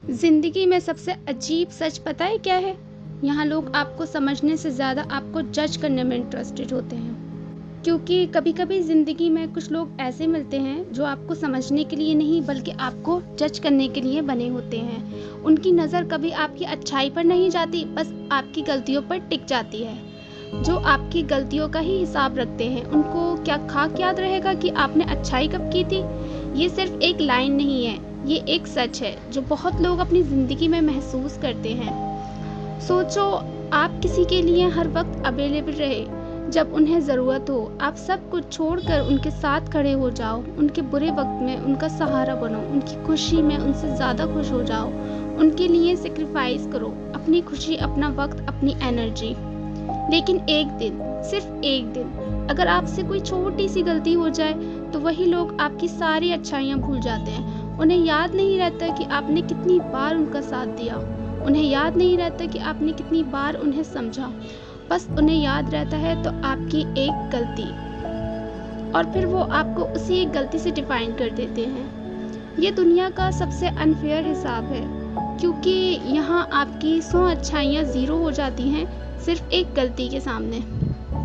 ज़िंदगी में सबसे अजीब सच पता है क्या है? यहाँ लोग आपको समझने से ज़्यादा आपको जज करने में इंटरेस्टेड होते हैं। क्योंकि कभी-कभी ज़िंदगी में कुछ लोग ऐसे मिलते हैं जो आपको समझने के लिए नहीं बल्कि आपको जज करने के लिए बने होते हैं। उनकी नज़र कभी आपकी अच्छाई पर नहीं जाती, बस आपकी गलतियों पर टिक जाती है। जो आपकी गलतियों का ही हिसाब रखते हैं, उनको क्या खाक याद रहेगा कि आपने अच्छाई कब की थी? ये सिर्फ एक लाइन नहीं है, ये एक सच है जो बहुत लोग अपनी ज़िंदगी में महसूस करते हैं। सोचो, आप किसी के लिए हर वक्त अवेलेबल रहे, जब उन्हें ज़रूरत हो आप सब कुछ छोड़कर उनके साथ खड़े हो जाओ, उनके बुरे वक्त में उनका सहारा बनो, उनकी खुशी में उनसे ज़्यादा खुश हो जाओ, उनके लिए सेक्रीफाइस करो, अपनी खुशी, अपना वक्त, अपनी एनर्जी। लेकिन एक दिन, सिर्फ एक दिन, अगर आपसे कोई छोटी सी गलती हो जाए तो वही लोग आपकी सारी अच्छाइयाँ भूल जाते हैं। उन्हें याद नहीं रहता कि आपने कितनी बार उनका साथ दिया, उन्हें याद नहीं रहता कि आपने कितनी बार उन्हें समझा। बस उन्हें याद रहता है तो आपकी एक गलती, और फिर वो आपको उसी एक गलती से डिफाइन कर देते हैं। ये दुनिया का सबसे अनफेयर हिसाब है, क्योंकि यहाँ आपकी 100 अच्छाइयाँ ज़ीरो हो जाती हैं सिर्फ एक गलती के सामने।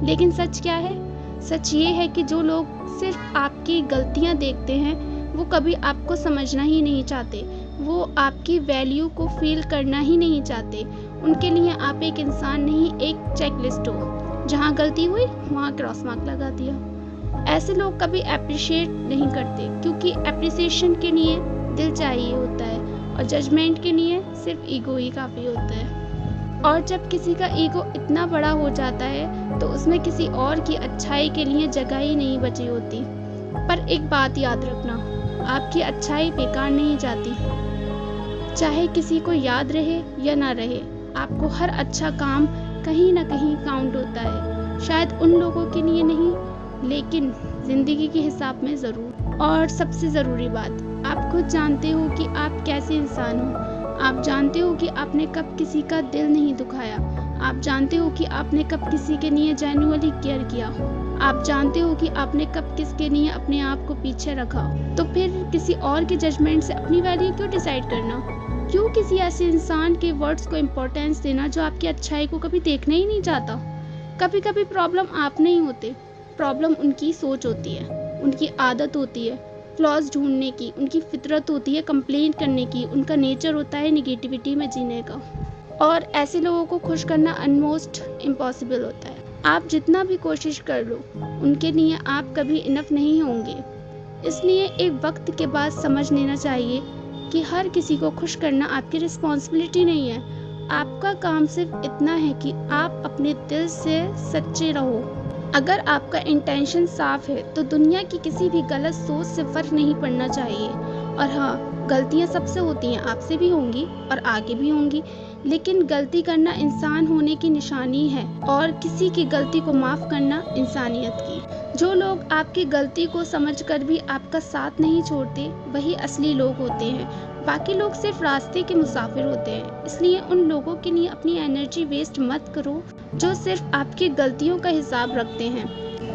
लेकिन सच क्या है? सच ये है कि जो लोग सिर्फ आपकी गलतियाँ देखते हैं वो कभी आपको समझना ही नहीं चाहते, वो आपकी वैल्यू को फील करना ही नहीं चाहते। उनके लिए आप एक इंसान नहीं, एक चेकलिस्ट हो, जहाँ गलती हुई वहाँ क्रॉस मार्क लगा दिया। ऐसे लोग कभी अप्रिशिएट नहीं करते, क्योंकि अप्रिसिएशन के लिए दिल चाहिए होता है और जजमेंट के लिए सिर्फ ईगो ही काफ़ी होता है। और जब किसी का ईगो इतना बड़ा हो जाता है तो उसमें किसी और की अच्छाई के लिए जगह ही नहीं बची होती। पर एक बात याद रखना, आपकी अच्छाई बेकार नहीं जाती। चाहे किसी को याद रहे या ना रहे, आपको हर अच्छा काम कहीं ना कहीं काउंट होता है। शायद उन लोगों के लिए नहीं, लेकिन ज़िंदगी के हिसाब में ज़रूर। और सबसे ज़रूरी बात, आप खुद जानते हो कि आप कैसे इंसान हो। आप जानते हो कि आपने कब किसी का दिल नहीं दुखाया, आप जानते हो कि आपने कब किसी के लिए जेन्युइनली केयर किया, आप जानते हो कि आपने कब किसके लिए अपने आप को पीछे रखा। तो फिर किसी और के जजमेंट से अपनी वैल्यू क्यों डिसाइड करना? क्यों किसी ऐसे इंसान के वर्ड्स को इम्पोर्टेंस देना जो आपकी अच्छाई को कभी देखना ही नहीं चाहता? कभी कभी प्रॉब्लम आप नहीं होते, प्रॉब्लम उनकी सोच होती है, उनकी आदत होती है फ्लॉज ढूंढने की, उनकी फितरत होती है कंप्लेंट करने की, उनका नेचर होता है निगेटिविटी में जीने का। और ऐसे लोगों को खुश करना ऑलमोस्ट इम्पॉसिबल होता है। आप जितना भी कोशिश कर लो, उनके लिए आप कभी इनफ नहीं होंगे। इसलिए एक वक्त के बाद समझ लेना चाहिए कि हर किसी को खुश करना आपकी रिस्पॉन्सिबिलिटी नहीं है। आपका काम सिर्फ इतना है कि आप अपने दिल से सच्चे रहो। अगर आपका इंटेंशन साफ है तो दुनिया की किसी भी गलत सोच से फर्क नहीं पड़ना चाहिए। और हाँ, गलतियाँ सबसे होती हैं, आपसे भी होंगी और आगे भी होंगी, लेकिन गलती करना इंसान होने की निशानी है और किसी की गलती को माफ़ करना इंसानियत की। जो लोग आपकी गलती को समझकर भी आपका साथ नहीं छोड़ते, वही असली लोग होते हैं। बाकी लोग सिर्फ रास्ते के मुसाफिर होते हैं। इसलिए उन लोगों के लिए अपनी एनर्जी वेस्ट मत करो जो सिर्फ आपकी गलतियों का हिसाब रखते हैं।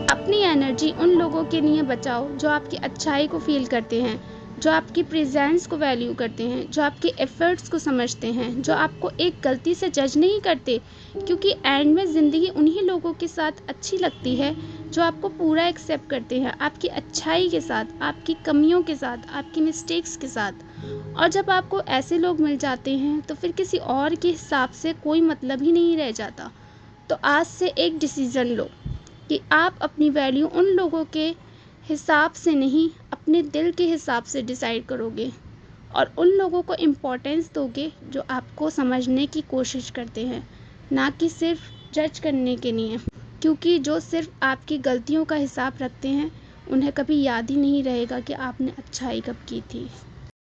अपनी एनर्जी उन लोगों के लिए बचाओ जो आपकी अच्छाई को फील करते हैं, जो आपकी प्रेजेंस को वैल्यू करते हैं, जो आपके एफर्ट्स को समझते हैं, जो आपको एक गलती से जज नहीं करते। क्योंकि एंड में ज़िंदगी उन्हीं लोगों के साथ अच्छी लगती है जो आपको पूरा एक्सेप्ट करते हैं, आपकी अच्छाई के साथ, आपकी कमियों के साथ, आपकी मिस्टेक्स के साथ। और जब आपको ऐसे लोग मिल जाते हैं तो फिर किसी और के हिसाब से कोई मतलब ही नहीं रह जाता। तो आज से एक डिसीज़न लो कि आप अपनी वैल्यू उन लोगों के हिसाब से नहीं, अपने दिल के हिसाब से डिसाइड करोगे और उन लोगों को इम्पोर्टेंस दोगे जो आपको समझने की कोशिश करते हैं, ना कि सिर्फ जज करने के लिए। क्योंकि जो सिर्फ आपकी गलतियों का हिसाब रखते हैं, उन्हें कभी याद ही नहीं रहेगा कि आपने अच्छाई कब की थी।